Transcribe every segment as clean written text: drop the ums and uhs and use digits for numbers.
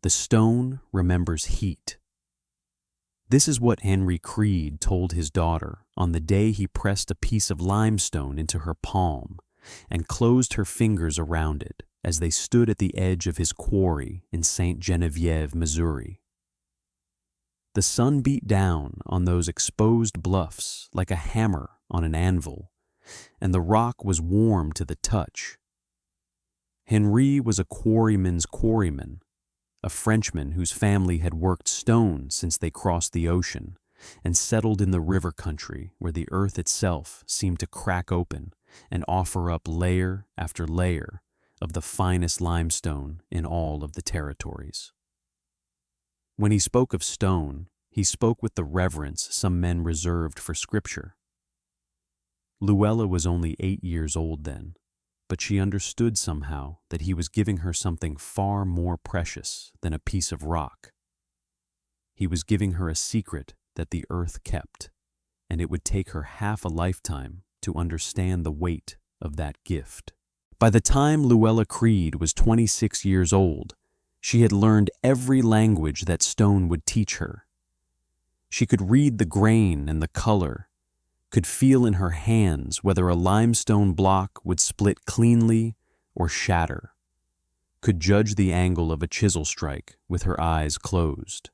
The stone remembers heat. This is what Henri Creed told his daughter on the day he pressed a piece of limestone into her palm and closed her fingers around it as they stood at the edge of his quarry in St. Genevieve, Missouri. The sun beat down on those exposed bluffs like a hammer on an anvil, and the rock was warm to the touch. Henri was a quarryman's quarryman, a Frenchman whose family had worked stone since they crossed the ocean and settled in the river country where the earth itself seemed to crack open and offer up layer after layer of the finest limestone in all of the territories. When he spoke of stone, he spoke with the reverence some men reserved for scripture. Luella was only 8 years old then, but she understood somehow that he was giving her something far more precious than a piece of rock. He was giving her a secret that the earth kept, and it would take her half a lifetime to understand the weight of that gift. By the time Luella Creed was 26 years old, she had learned every language that stone would teach her. She could read the grain and the color, could feel in her hands whether a limestone block would split cleanly or shatter, could judge the angle of a chisel strike with her eyes closed.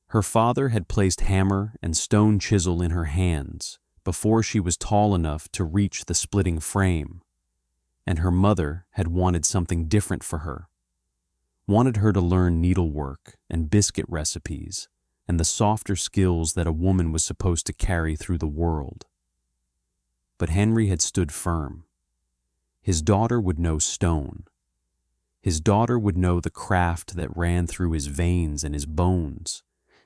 Her father had placed hammer and stone chisel in her hands before she was tall enough to reach the splitting frame, and her mother had wanted something different for her, wanted her to learn needlework and biscuit recipes and the softer skills that a woman was supposed to carry through the world. But Henri had stood firm. His daughter would know stone. His daughter would know the craft that ran through his veins and his bones,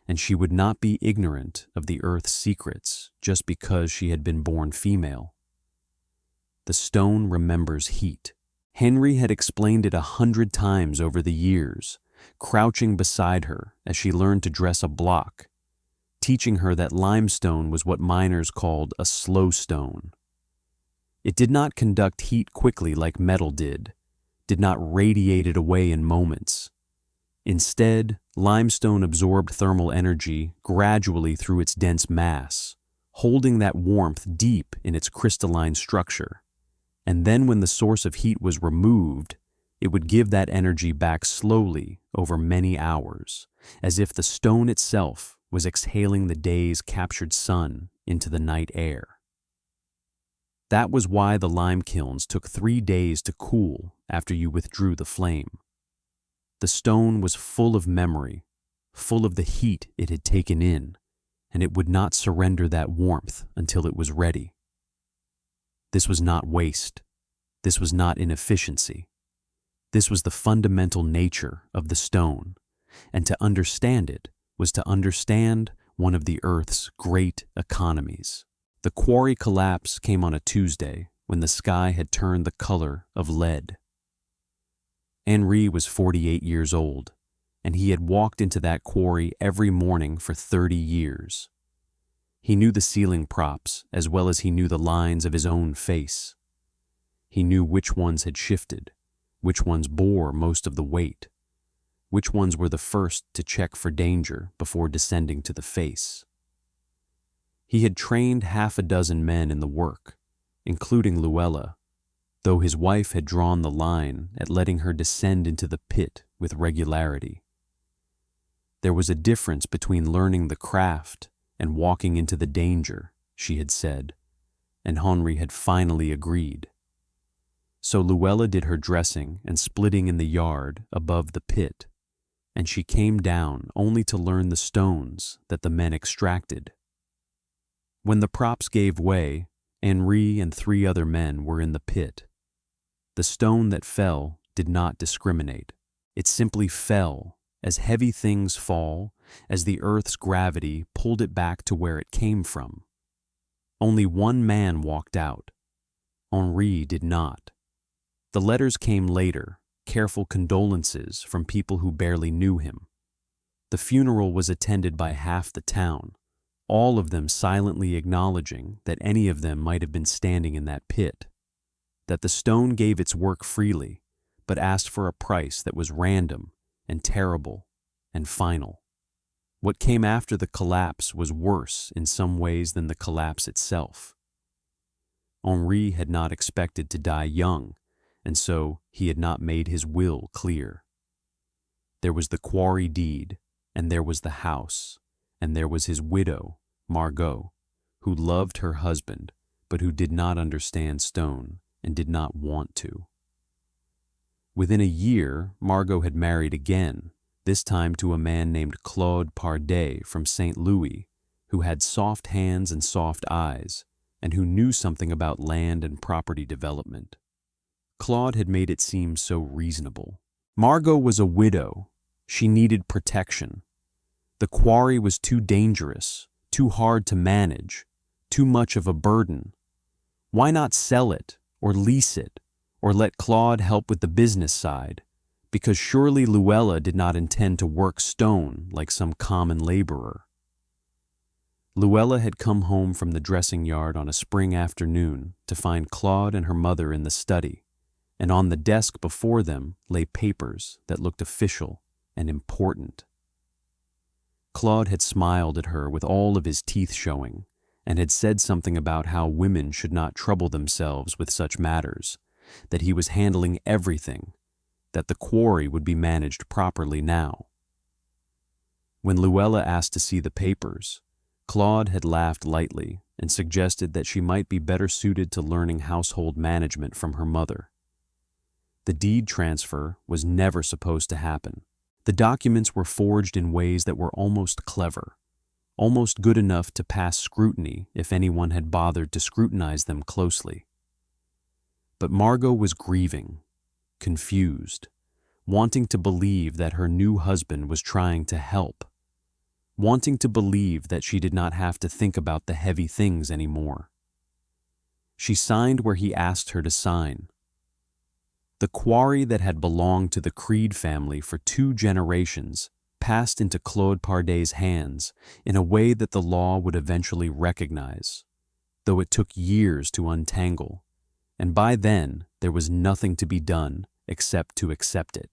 and she would not be ignorant of the earth's secrets just because she had been born female. The stone remembers heat. Henri had explained it 100 times over the years, crouching beside her as she learned to dress a block, teaching her that limestone was what miners called a slow stone. It did not conduct heat quickly like metal did not radiate it away in moments. Instead, limestone absorbed thermal energy gradually through its dense mass, holding that warmth deep in its crystalline structure. And then when the source of heat was removed, it would give that energy back slowly over many hours, as if the stone itself was exhaling the day's captured sun into the night air. That was why the lime kilns took 3 days to cool after you withdrew the flame. The stone was full of memory, full of the heat it had taken in, and it would not surrender that warmth until it was ready. This was not waste. This was not inefficiency. This was the fundamental nature of the stone, and to understand it was to understand one of the Earth's great economies. The quarry collapse came on a Tuesday when the sky had turned the color of lead. Henri was 48 years old, and he had walked into that quarry every morning for 30 years. He knew the ceiling props as well as he knew the lines of his own face. He knew which ones had shifted, which ones bore most of the weight, which ones were the first to check for danger before descending to the face. He had trained 6 men in the work, including Luella, though his wife had drawn the line at letting her descend into the pit with regularity. There was a difference between learning the craft and walking into the danger, she had said, and Henri had finally agreed. So Luella did her dressing and splitting in the yard above the pit, and she came down only to learn the stones that the men extracted. When the props gave way, Henri and 3 other men were in the pit. The stone that fell did not discriminate. It simply fell, as heavy things fall, as the earth's gravity pulled it back to where it came from. Only 1 man walked out. Henri did not. The letters came later, careful condolences from people who barely knew him. The funeral was attended by half the town, all of them silently acknowledging that any of them might have been standing in that pit, that the stone gave its work freely, but asked for a price that was random and terrible and final. What came after the collapse was worse in some ways than the collapse itself. Henri had not expected to die young, and so he had not made his will clear. There was the quarry deed, and there was the house, and there was his widow, Margot, who loved her husband, but who did not understand stone and did not want to. Within a year, Margot had married again, this time to a man named Claude Pardee from St. Louis, who had soft hands and soft eyes, and who knew something about land and property development. Claude had made it seem so reasonable. Margot was a widow. She needed protection. The quarry was too dangerous, too hard to manage, too much of a burden. Why not sell it, or lease it, or let Claude help with the business side? Because surely Luella did not intend to work stone like some common laborer. Luella had come home from the dressing yard on a spring afternoon to find Claude and her mother in the study, and on the desk before them lay papers that looked official and important. Claude had smiled at her with all of his teeth showing, and had said something about how women should not trouble themselves with such matters, that he was handling everything, that the quarry would be managed properly now. When Luella asked to see the papers, Claude had laughed lightly and suggested that she might be better suited to learning household management from her mother. The deed transfer was never supposed to happen. The documents were forged in ways that were almost clever, almost good enough to pass scrutiny if anyone had bothered to scrutinize them closely. But Margot was grieving, confused, wanting to believe that her new husband was trying to help, wanting to believe that she did not have to think about the heavy things anymore. She signed where he asked her to sign. The quarry that had belonged to the Creed family for 2 generations passed into Claude Pardee's hands in a way that the law would eventually recognize, though it took years to untangle, and by then there was nothing to be done except to accept it.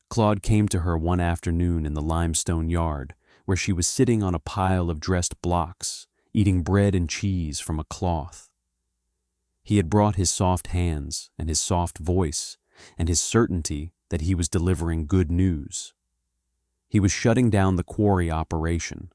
Claude came to her one afternoon in the limestone yard, where she was sitting on a pile of dressed blocks, eating bread and cheese from a cloth. He had brought his soft hands and his soft voice and his certainty that he was delivering good news. He was shutting down the quarry operation.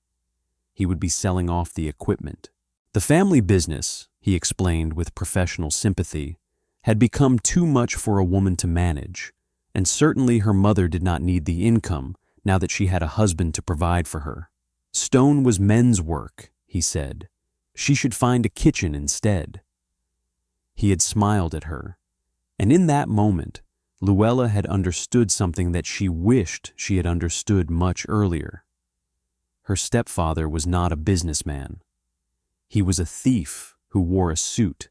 He would be selling off the equipment. The family business, he explained with professional sympathy, had become too much for a woman to manage, and certainly her mother did not need the income now that she had a husband to provide for her. Stone was men's work, he said. She should find a kitchen instead. He had smiled at her, and in that moment, Luella had understood something that she wished she had understood much earlier. Her stepfather was not a businessman. He was a thief who wore a suit,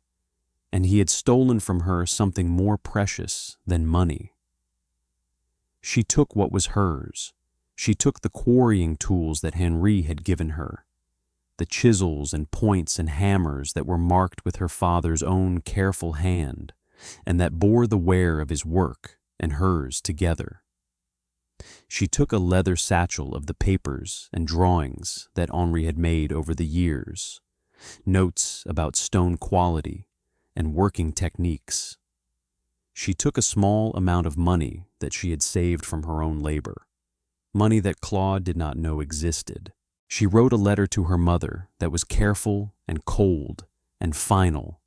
and he had stolen from her something more precious than money. She took what was hers. She took the quarrying tools that Henri had given her, the chisels and points and hammers that were marked with her father's own careful hand, and that bore the wear of his work and hers together. She took a leather satchel of the papers and drawings that Henri had made over the years, notes about stone quality and working techniques. She took a small amount of money that she had saved from her own labor, money that Claude did not know existed. She wrote a letter to her mother that was careful and cold and final,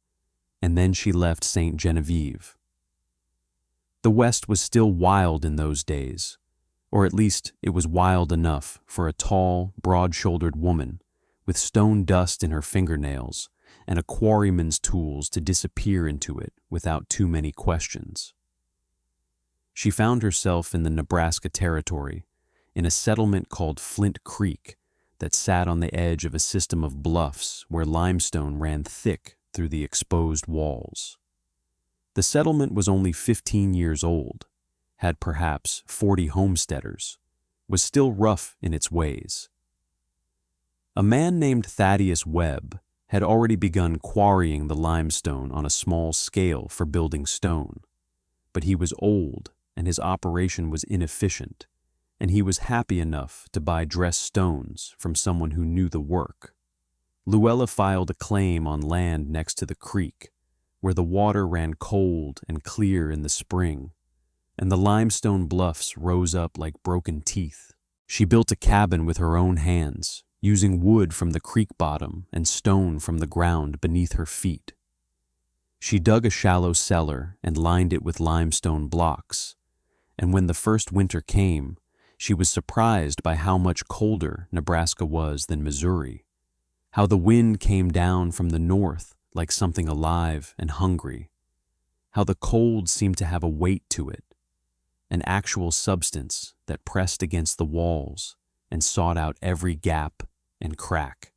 and then she left St. Genevieve. The West was still wild in those days, or at least it was wild enough for a tall, broad-shouldered woman with stone dust in her fingernails and a quarryman's tools to disappear into it without too many questions. She found herself in the Nebraska Territory, in a settlement called Flint Creek that sat on the edge of a system of bluffs where limestone ran thick through the exposed walls. The settlement was only 15 years old, had perhaps 40 homesteaders, was still rough in its ways. A man named Thaddeus Webb had already begun quarrying the limestone on a small scale for building stone, but he was old and his operation was inefficient, and he was happy enough to buy dressed stones from someone who knew the work. Luella filed a claim on land next to the creek, where the water ran cold and clear in the spring, and the limestone bluffs rose up like broken teeth. She built a cabin with her own hands, using wood from the creek bottom and stone from the ground beneath her feet. She dug a shallow cellar and lined it with limestone blocks, and when the first winter came, she was surprised by how much colder Nebraska was than Missouri, how the wind came down from the north like something alive and hungry, how the cold seemed to have a weight to it, an actual substance that pressed against the walls and sought out every gap and crack.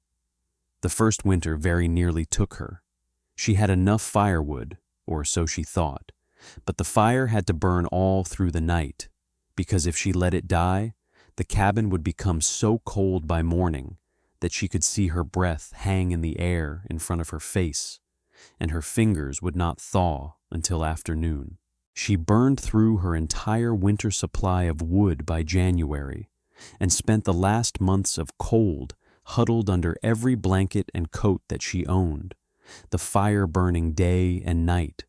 The first winter very nearly took her. She had enough firewood, or so she thought, but the fire had to burn all through the night, because if she let it die, the cabin would become so cold by morning that she could see her breath hang in the air in front of her face, and her fingers would not thaw until afternoon. She burned through her entire winter supply of wood by January, and spent the last months of cold huddled under every blanket and coat that she owned, the fire burning day and night,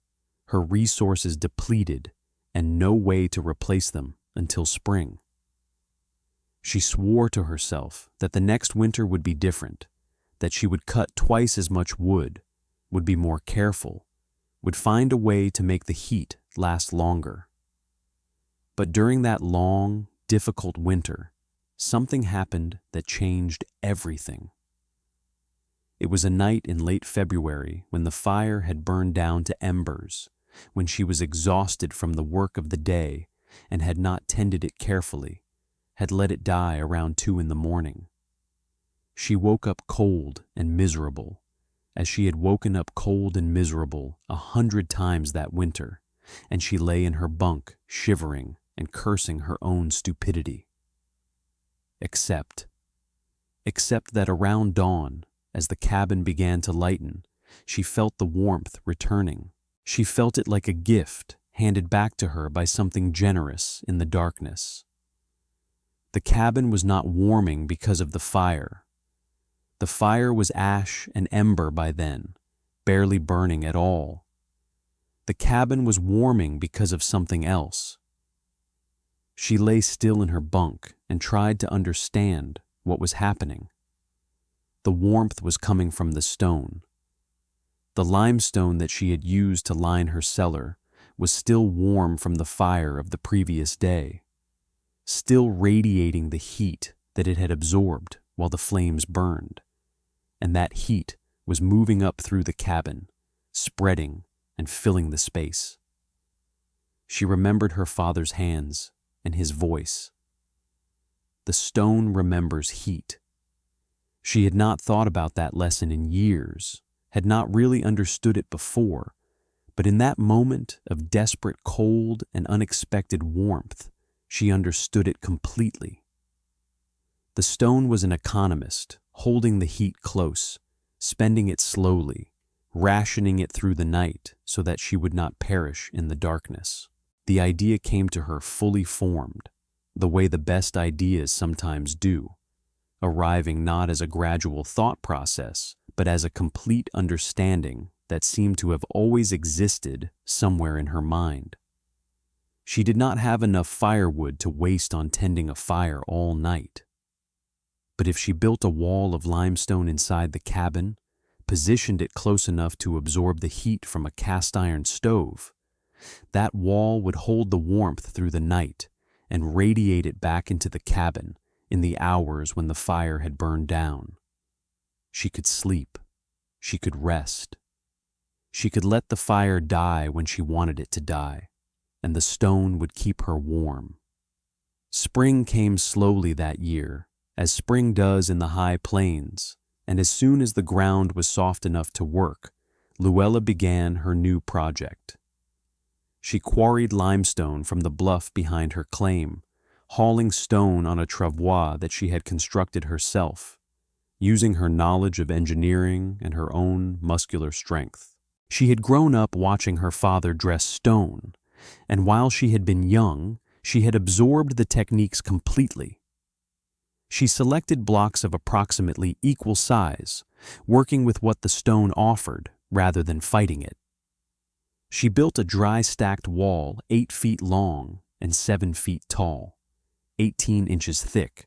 her resources depleted, and no way to replace them until spring. She swore to herself that the next winter would be different, that she would cut twice as much wood, would be more careful, would find a way to make the heat last longer. But during that long, difficult winter, something happened that changed everything. It was a night in late February when the fire had burned down to embers, when she was exhausted from the work of the day and had not tended it carefully, had let it die around 2 in the morning. She woke up cold and miserable, as she had woken up cold and miserable 100 times that winter, and she lay in her bunk, shivering and cursing her own stupidity. Except that around dawn, as the cabin began to lighten, she felt the warmth returning. She felt it like a gift handed back to her by something generous in the darkness. The cabin was not warming because of the fire. The fire was ash and ember by then, barely burning at all. The cabin was warming because of something else. She lay still in her bunk and tried to understand what was happening. The warmth was coming from the stone. The limestone that she had used to line her cellar was still warm from the fire of the previous day, still radiating the heat that it had absorbed while the flames burned, and that heat was moving up through the cabin, spreading and filling the space. She remembered her father's hands and his voice. The stone remembers heat. She had not thought about that lesson in years, had not really understood it before, but in that moment of desperate cold and unexpected warmth, she understood it completely. The stone was an economist, holding the heat close, spending it slowly, rationing it through the night so that she would not perish in the darkness. The idea came to her fully formed, the way the best ideas sometimes do, arriving not as a gradual thought process, but as a complete understanding that seemed to have always existed somewhere in her mind. She did not have enough firewood to waste on tending a fire all night. But if she built a wall of limestone inside the cabin, positioned it close enough to absorb the heat from a cast iron stove, that wall would hold the warmth through the night and radiate it back into the cabin in the hours when the fire had burned down. She could sleep. She could rest. She could let the fire die when she wanted it to die, and the stone would keep her warm. Spring came slowly that year, as spring does in the high plains, and as soon as the ground was soft enough to work, Luella began her new project. She quarried limestone from the bluff behind her claim, hauling stone on a trowel that she had constructed herself, using her knowledge of engineering and her own muscular strength. She had grown up watching her father dress stone, and while she had been young, She had absorbed the techniques completely. She selected blocks of approximately equal size, working with what the stone offered rather than fighting it. She built a dry stacked wall 8 feet long and 7 feet tall, 18 inches thick,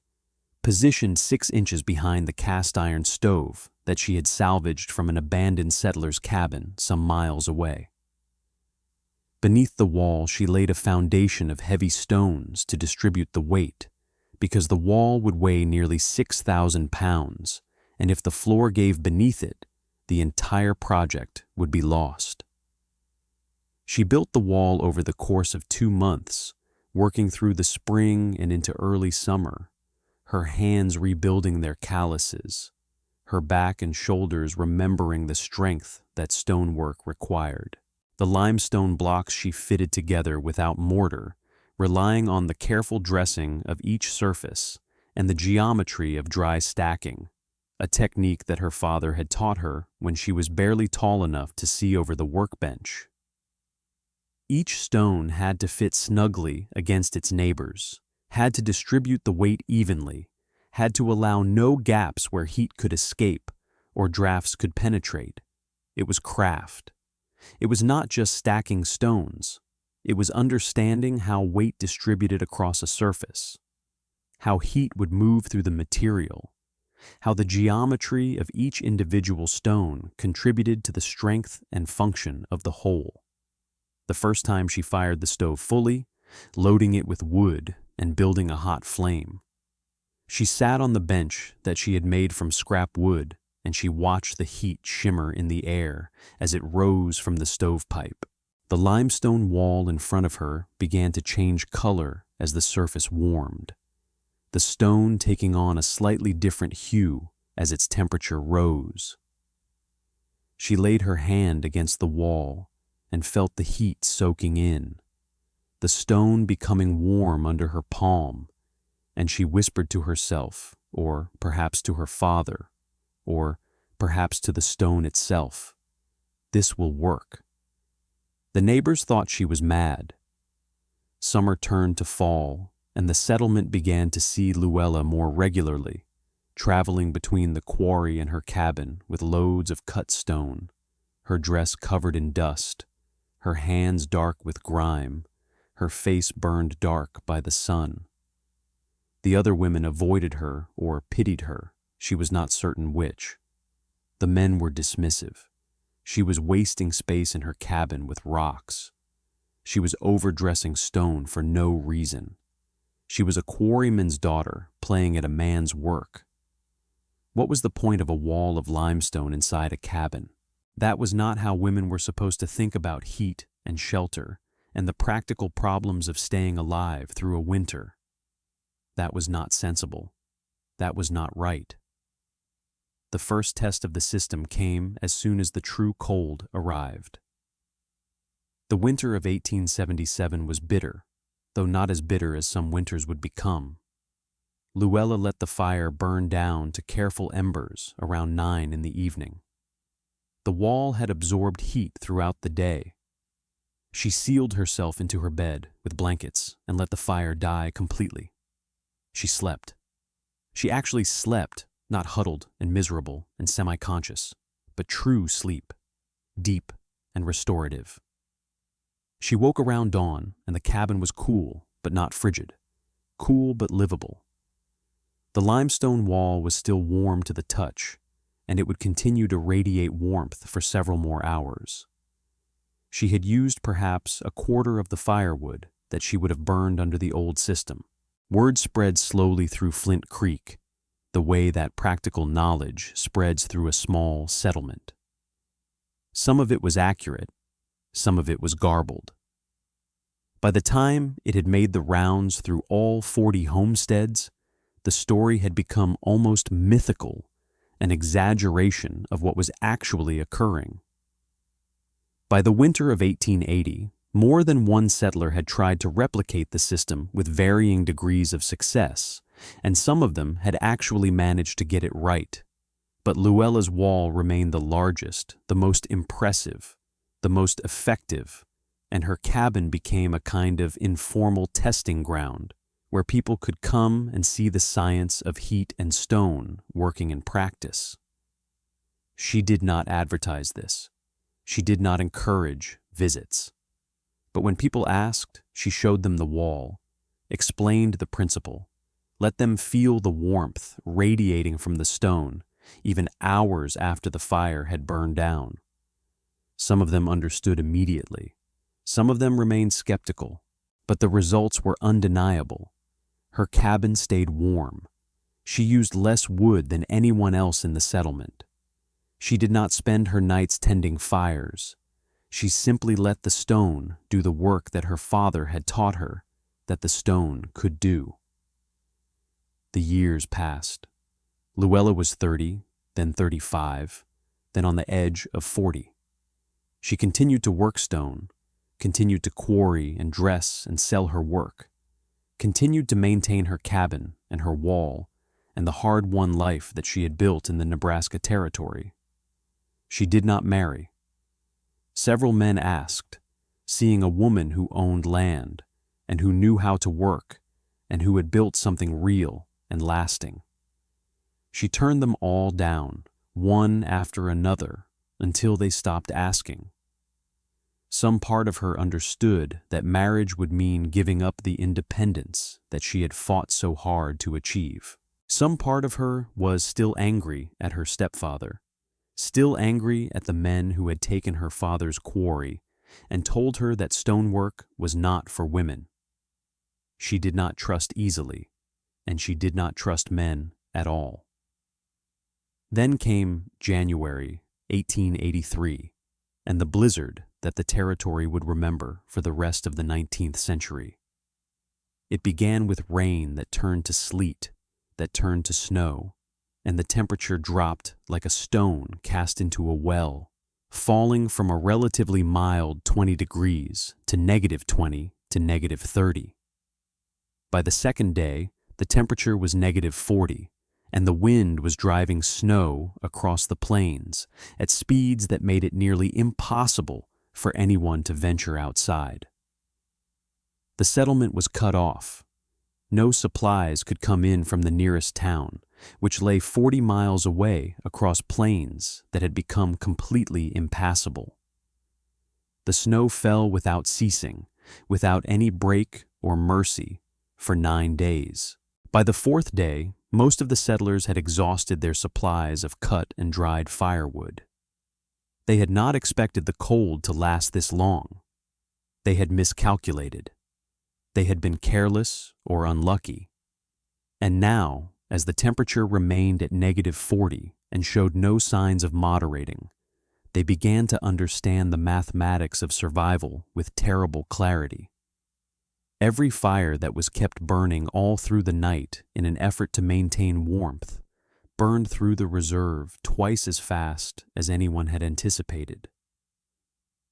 positioned 6 inches behind the cast iron stove that she had salvaged from an abandoned settler's cabin some miles away. Beneath the wall, she laid a foundation of heavy stones to distribute the weight, because the wall would weigh nearly 6,000 pounds, and if the floor gave beneath it, the entire project would be lost. She built the wall over the course of 2 months, working through the spring and into early summer, her hands rebuilding their calluses, her back and shoulders remembering the strength that stonework required. The limestone blocks she fitted together without mortar, relying on the careful dressing of each surface and the geometry of dry stacking, a technique that her father had taught her when she was barely tall enough to see over the workbench. Each stone had to fit snugly against its neighbors, had to distribute the weight evenly, had to allow no gaps where heat could escape or drafts could penetrate. It was craft. It was not just stacking stones. It was understanding how weight distributed across a surface, how heat would move through the material, how the geometry of each individual stone contributed to the strength and function of the whole. The first time she fired the stove fully, loading it with wood and building a hot flame. She sat on the bench that she had made from scrap wood, and she watched the heat shimmer in the air as it rose from the stovepipe. The limestone wall in front of her began to change color as the surface warmed, the stone taking on a slightly different hue as its temperature rose. She laid her hand against the wall and felt the heat soaking in, the stone becoming warm under her palm, and she whispered to herself, or perhaps to her father, or perhaps to the stone itself, "This will work." The neighbors thought she was mad. Summer turned to fall, and the settlement began to see Luella more regularly, traveling between the quarry and her cabin with loads of cut stone, her dress covered in dust, her hands dark with grime, her face burned dark by the sun. The other women avoided her or pitied her, she was not certain which. The men were dismissive. She was wasting space in her cabin with rocks. She was overdressing stone for no reason. She was a quarryman's daughter playing at a man's work. What was the point of a wall of limestone inside a cabin? That was not how women were supposed to think about heat and shelter and the practical problems of staying alive through a winter. That was not sensible. That was not right. The first test of the system came as soon as the true cold arrived. The winter of 1877 was bitter, though not as bitter as some winters would become. Luella let the fire burn down to careful embers around 9 in the evening. The wall had absorbed heat throughout the day. She sealed herself into her bed with blankets and let the fire die completely. She slept. She actually slept, not huddled and miserable and semi-conscious, but true sleep, deep and restorative. She woke around dawn, and the cabin was cool but not frigid, cool but livable. The limestone wall was still warm to the touch, and it would continue to radiate warmth for several more hours. She had used perhaps a quarter of the firewood that she would have burned under the old system. Word spread slowly through Flint Creek, the way that practical knowledge spreads through a small settlement. Some of it was accurate, some of it was garbled. By the time it had made the rounds through all 40 homesteads, the story had become almost mythical, an exaggeration of what was actually occurring. By the winter of 1880, more than one settler had tried to replicate the system with varying degrees of success, and some of them had actually managed to get it right. But Luella's wall remained the largest, the most impressive, the most effective, and her cabin became a kind of informal testing ground where people could come and see the science of heat and stone working in practice. She did not advertise this. She did not encourage visits. But when people asked, she showed them the wall, explained the principle, let them feel the warmth radiating from the stone, even hours after the fire had burned down. Some of them understood immediately. Some of them remained skeptical, but the results were undeniable. Her cabin stayed warm. She used less wood than anyone else in the settlement. She did not spend her nights tending fires. She simply let the stone do the work that her father had taught her that the stone could do. The years passed. Luella was 30, then 35, then on the edge of 40. She continued to work stone, continued to quarry and dress and sell her work, continued to maintain her cabin and her wall and the hard-won life that she had built in the Nebraska Territory. She did not marry. Several men asked, seeing a woman who owned land and who knew how to work and who had built something real and lasting. She turned them all down, one after another, until they stopped asking. Some part of her understood that marriage would mean giving up the independence that she had fought so hard to achieve. Some part of her was still angry at her stepfather, still angry at the men who had taken her father's quarry and told her that stonework was not for women. She did not trust easily, and she did not trust men at all. Then came January 1883, and the blizzard that the territory would remember for the rest of the 19th century. It began with rain that turned to sleet, that turned to snow, and the temperature dropped like a stone cast into a well, falling from a relatively mild 20 degrees to -20 to -30. By the second day, the temperature was -40, and the wind was driving snow across the plains at speeds that made it nearly impossible for anyone to venture outside. The settlement was cut off. No supplies could come in from the nearest town, which lay 40 miles away across plains that had become completely impassable. The snow fell without ceasing, without any break or mercy, for 9 days. By the fourth day, most of the settlers had exhausted their supplies of cut and dried firewood. They had not expected the cold to last this long. They had miscalculated. They had been careless or unlucky. And now, as the temperature remained at -40 and showed no signs of moderating, they began to understand the mathematics of survival with terrible clarity. Every fire that was kept burning all through the night in an effort to maintain warmth burned through the reserve twice as fast as anyone had anticipated.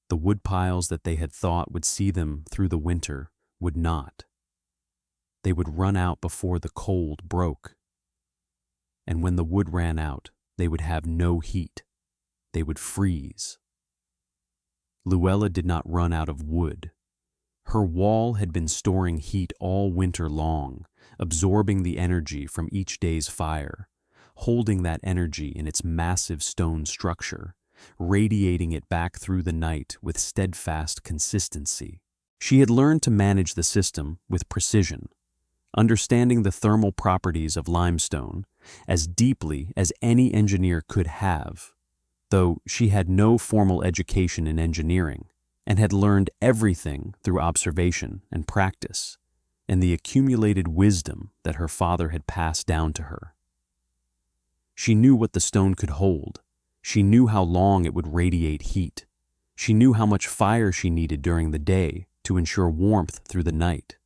The wood piles that they had thought would see them through the winter would not. They would run out before the cold broke. And when the wood ran out, they would have no heat. They would freeze. Luella did not run out of wood. Her wall had been storing heat all winter long, absorbing the energy from each day's fire, holding that energy in its massive stone structure, radiating it back through the night with steadfast consistency. She had learned to manage the system with precision, understanding the thermal properties of limestone as deeply as any engineer could have, though she had no formal education in engineering and had learned everything through observation and practice and the accumulated wisdom that her father had passed down to her. She knew what the stone could hold. She knew how long it would radiate heat. She knew how much fire she needed during the day to ensure warmth through the night.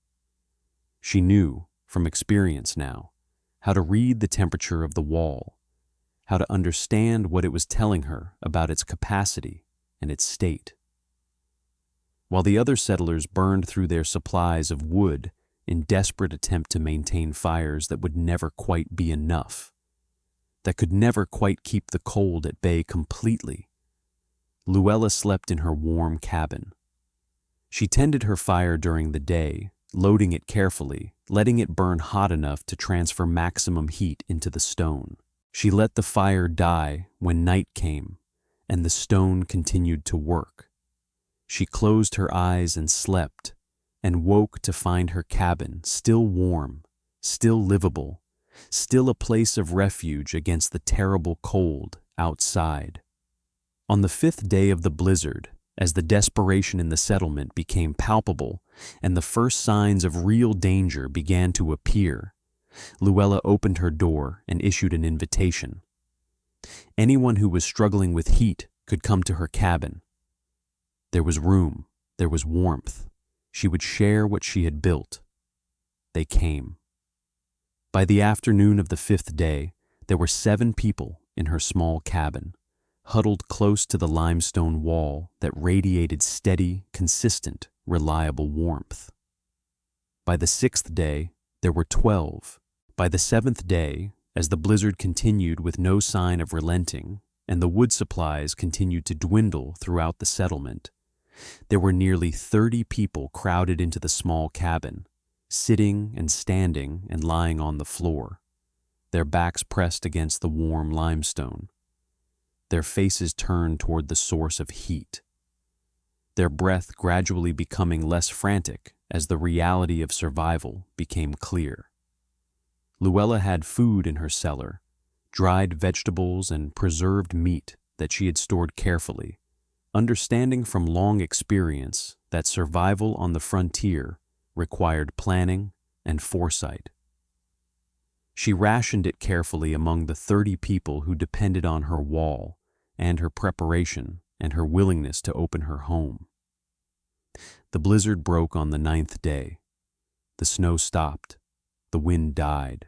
She knew, from experience now, how to read the temperature of the wall, how to understand what it was telling her about its capacity and its state. While the other settlers burned through their supplies of wood in desperate attempt to maintain fires that would never quite be enough, that could never quite keep the cold at bay completely, Luella slept in her warm cabin. She tended her fire during the day, loading it carefully, letting it burn hot enough to transfer maximum heat into the stone. She let the fire die when night came, and the stone continued to work. She closed her eyes and slept, and woke to find her cabin still warm, still livable, still a place of refuge against the terrible cold outside. On the 5th day of the blizzard, as the desperation in the settlement became palpable and the first signs of real danger began to appear, Luella opened her door and issued an invitation. Anyone who was struggling with heat could come to her cabin. There was room, there was warmth. She would share what she had built. They came. By the afternoon of the 5th day, there were 7 people in her small cabin, huddled close to the limestone wall that radiated steady, consistent, reliable warmth. By the 6th day, there were 12. By the 7th day, as the blizzard continued with no sign of relenting, and the wood supplies continued to dwindle throughout the settlement, there were nearly 30 people crowded into the small cabin, sitting and standing and lying on the floor, their backs pressed against the warm limestone, their faces turned toward the source of heat, their breath gradually becoming less frantic as the reality of survival became clear. Luella had food in her cellar, dried vegetables and preserved meat that she had stored carefully, understanding from long experience that survival on the frontier required planning and foresight. She rationed it carefully among the 30 people who depended on her wall and her preparation and her willingness to open her home. The blizzard broke on the 9th day. The snow stopped. The wind died.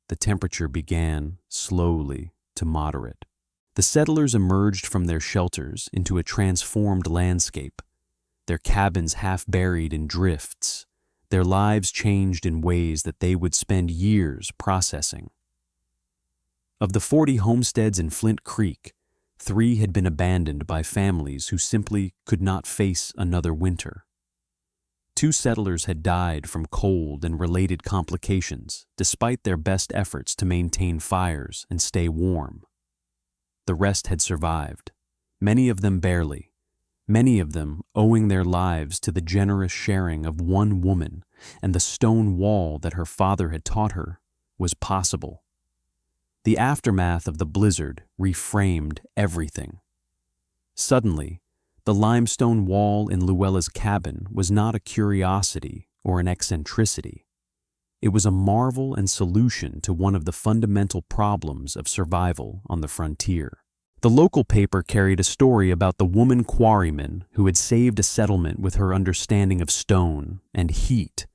The temperature began, slowly, to moderate. The settlers emerged from their shelters into a transformed landscape, their cabins half buried in drifts, their lives changed in ways that they would spend years processing. Of the 40 homesteads in Flint Creek, 3 had been abandoned by families who simply could not face another winter. 2 settlers had died from cold and related complications, despite their best efforts to maintain fires and stay warm. The rest had survived, many of them barely, many of them owing their lives to the generous sharing of one woman and the stone wall that her father had taught her was possible. The aftermath of the blizzard reframed everything. Suddenly, the limestone wall in Luella's cabin was not a curiosity or an eccentricity. It was a marvel and solution to one of the fundamental problems of survival on the frontier. The local paper carried a story about the woman quarryman who had saved a settlement with her understanding of stone and heat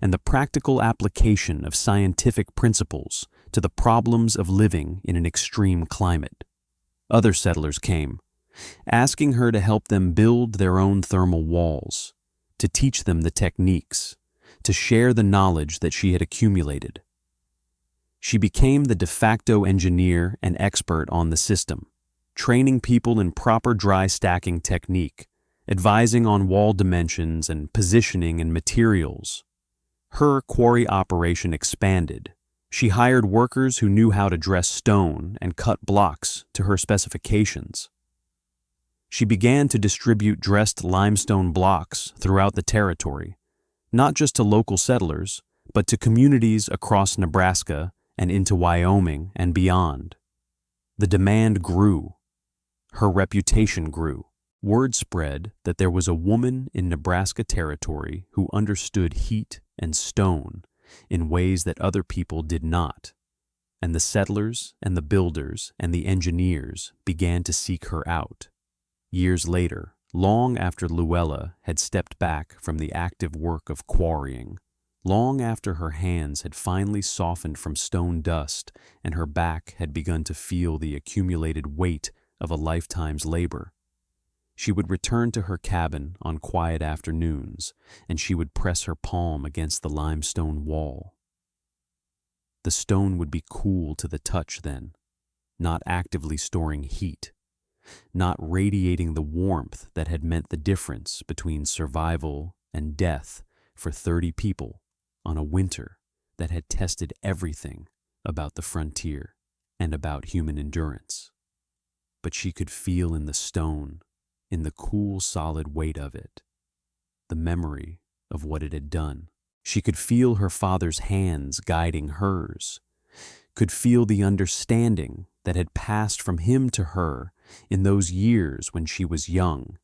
and the practical application of scientific principles to the problems of living in an extreme climate. Other settlers came, asking her to help them build their own thermal walls, to teach them the techniques, to share the knowledge that she had accumulated. She became the de facto engineer and expert on the system, training people in proper dry stacking technique, advising on wall dimensions and positioning and materials. Her quarry operation expanded. She hired workers who knew how to dress stone and cut blocks to her specifications. She began to distribute dressed limestone blocks throughout the territory, not just to local settlers, but to communities across Nebraska and into Wyoming and beyond. The demand grew. Her reputation grew. Word spread that there was a woman in Nebraska Territory who understood heat and stone in ways that other people did not, and the settlers and the builders and the engineers began to seek her out. Years later, long after Luella had stepped back from the active work of quarrying, long after her hands had finally softened from stone dust and her back had begun to feel the accumulated weight of a lifetime's labor, she would return to her cabin on quiet afternoons, and she would press her palm against the limestone wall. The stone would be cool to the touch then, not actively storing heat, not radiating the warmth that had meant the difference between survival and death for 30 people on a winter that had tested everything about the frontier and about human endurance. But she could feel in the stone, in the cool, solid weight of it, the memory of what it had done. She could feel her father's hands guiding hers, could feel the understanding that had passed from him to her in those years when she was young.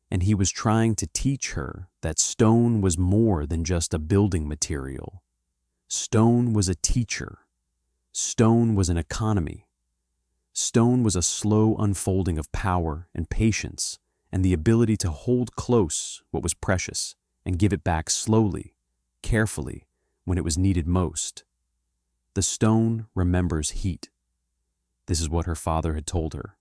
And he was trying to teach her that stone was more than just a building material. Stone was a teacher. Stone was an economy. Stone was a slow unfolding of power and patience and the ability to hold close what was precious and give it back slowly, carefully, when it was needed most. The stone remembers heat. This is what her father had told her,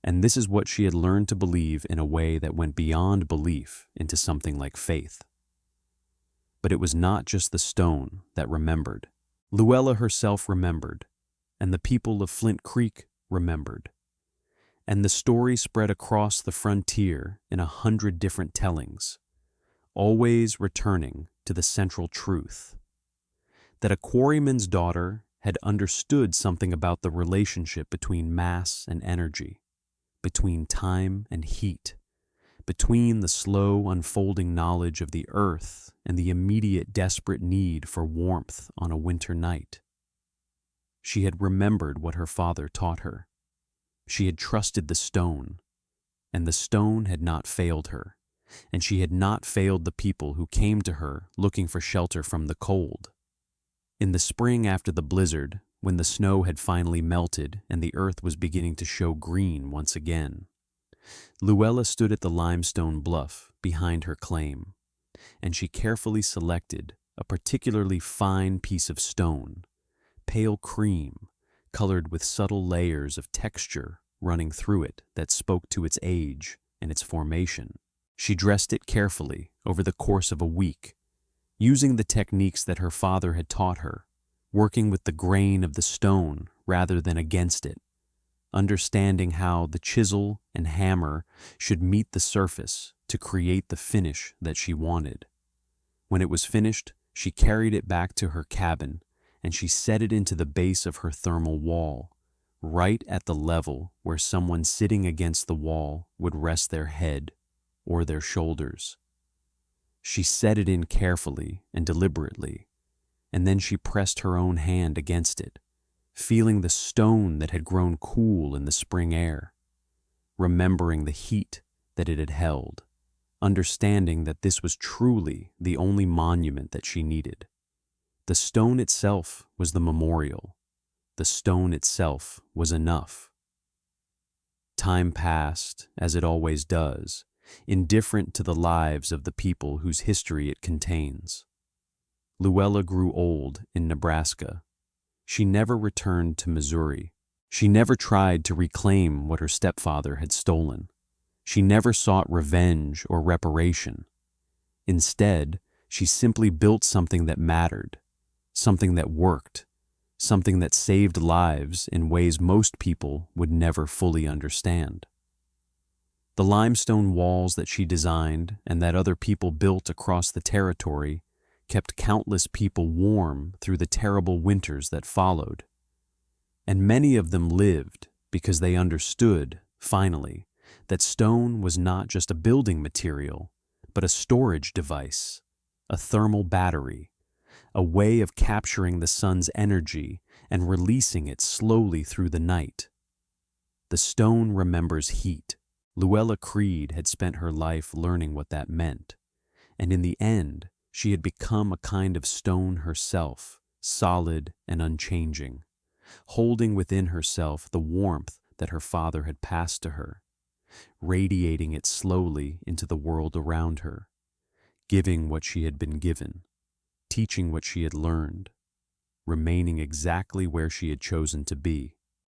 and this is what she had learned to believe in a way that went beyond belief into something like faith. But it was not just the stone that remembered. Luella herself remembered, and the people of Flint Creek remembered. And the story spread across the frontier in 100 different tellings, always returning to the central truth, that a quarryman's daughter had understood something about the relationship between mass and energy, between time and heat, between the slow unfolding knowledge of the earth and the immediate desperate need for warmth on a winter night. She had remembered what her father taught her. She had trusted the stone, and the stone had not failed her, and she had not failed the people who came to her looking for shelter from the cold. In the spring after the blizzard, when the snow had finally melted and the earth was beginning to show green once again, Luella stood at the limestone bluff behind her claim, and she carefully selected a particularly fine piece of stone, pale cream, colored with subtle layers of texture running through it that spoke to its age and its formation. She dressed it carefully over the course of a week, using the techniques that her father had taught her, working with the grain of the stone rather than against it, understanding how the chisel and hammer should meet the surface to create the finish that she wanted. When it was finished, she carried it back to her cabin and she set it into the base of her thermal wall, right at the level where someone sitting against the wall would rest their head or their shoulders. She set it in carefully and deliberately, and then she pressed her own hand against it, feeling the stone that had grown cool in the spring air, remembering the heat that it had held, understanding that this was truly the only monument that she needed. The stone itself was the memorial. The stone itself was enough. Time passed, as it always does, indifferent to the lives of the people whose history it contains. Luella grew old in Nebraska. She never returned to Missouri. She never tried to reclaim what her stepfather had stolen. She never sought revenge or reparation. Instead, she simply built something that mattered, something that worked, something that saved lives in ways most people would never fully understand. The limestone walls that she designed and that other people built across the territory kept countless people warm through the terrible winters that followed. And many of them lived because they understood, finally, that stone was not just a building material, but a storage device, a thermal battery, a way of capturing the sun's energy and releasing it slowly through the night. The stone remembers heat. Luella Creed had spent her life learning what that meant, and in the end, she had become a kind of stone herself, solid and unchanging, holding within herself the warmth that her father had passed to her, radiating it slowly into the world around her, giving what she had been given, teaching what she had learned, remaining exactly where she had chosen to be.